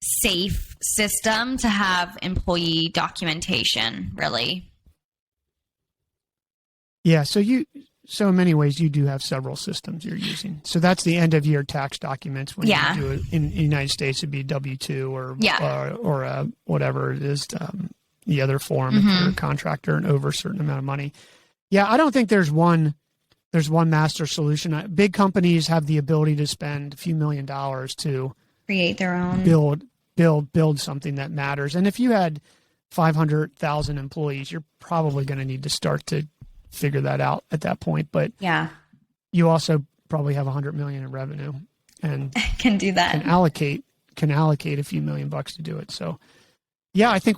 safe system to have employee documentation, really. Yeah, so in many ways you do have several systems you're using. So that's the end of year tax documents when you do it in the United States. It'd be W-2 or whatever it is, the other form if you're a contractor and over a certain amount of money. Yeah, I don't think there's one master solution. Big companies have the ability to spend a few $1 million to create their own build something that matters. And if you had 500,000 employees, you're probably going to need to start to figure that out at that point. But you also probably have 100 million in revenue and can do that. Can allocate a few $1 million to do it. So yeah, I think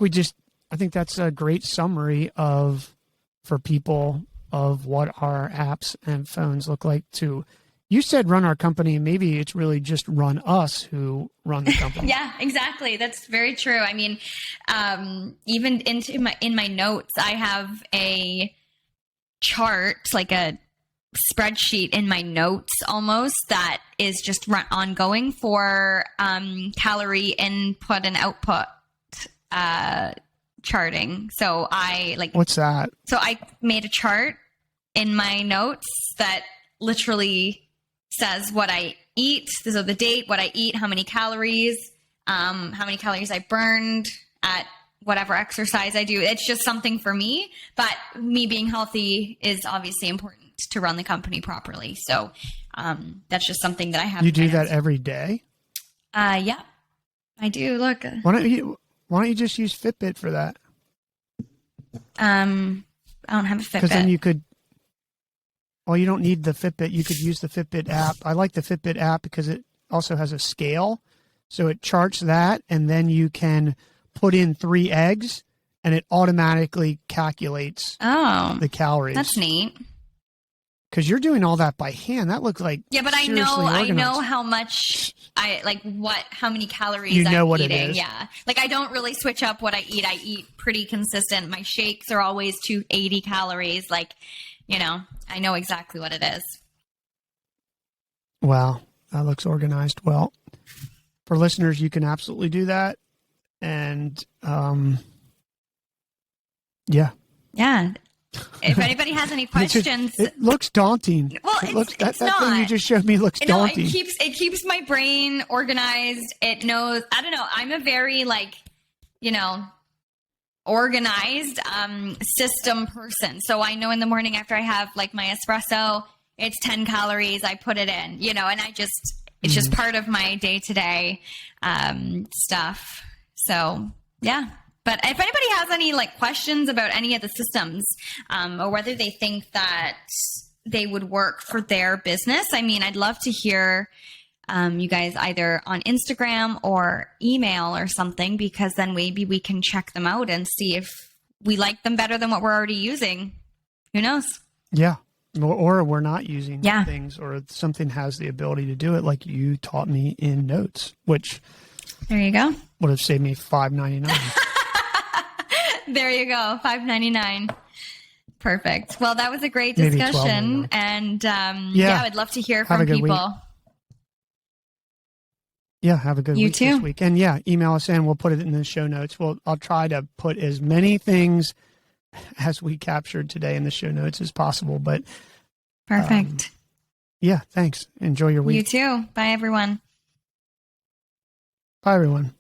that's a great summary for people of what our apps and phones look like too. You said run our company. Maybe it's really just run us who run the company. Yeah, exactly. That's very true. I mean, even in my notes, I have a chart, like a spreadsheet in my notes almost that is just ongoing for calorie input and output charting. So what's that? So I made a chart in my notes that literally says what I eat. So the date, what I eat, how many calories I burned at whatever exercise I do. It's just something for me, but me being healthy is obviously important to run the company properly. So that's just something that I have. You do that every day? Yeah, I do. Look. Why don't you just use Fitbit for that? I don't have a Fitbit. Because then you could. Well, you don't need the Fitbit. You could use the Fitbit app. I like the Fitbit app because it also has a scale. So it charts that, and then you can put in 3 eggs, and it automatically calculates the calories. That's neat. because you're doing all that by hand. That looks like but I know how much how many calories I'm what eating. it is. Yeah. Like I don't really switch up what I eat. I eat pretty consistent. My shakes are always 280 calories. Like, I know exactly what it is. Wow. That looks organized. Well, for listeners, you can absolutely do that. And, yeah. Yeah. If anybody has any questions, it looks daunting. Well, that not. Thing you just showed me looks daunting. It keeps my brain organized. It knows. I don't know. I'm a very organized system person. So I know in the morning after I have like my espresso, it's 10 calories. I put it in. And it's just part of my day to day stuff. So yeah. But if anybody has any questions about any of the systems or whether they think that they would work for their business, I mean, I'd love to hear you guys either on Instagram or email or something, because then maybe we can check them out and see if we like them better than what we're already using. Who knows? Yeah. Or we're not using things, or something has the ability to do it, like you taught me in notes, which there you go. Would have saved me $5.99. There you go. $5.99. Perfect. Well, that was a great discussion. And I would love to hear from people. Week. Yeah, have a good week this week. And email us in. We'll put it in the show notes. I'll try to put as many things as we captured today in the show notes as possible. But perfect. Thanks. Enjoy your week. You too. Bye, everyone. Bye, everyone.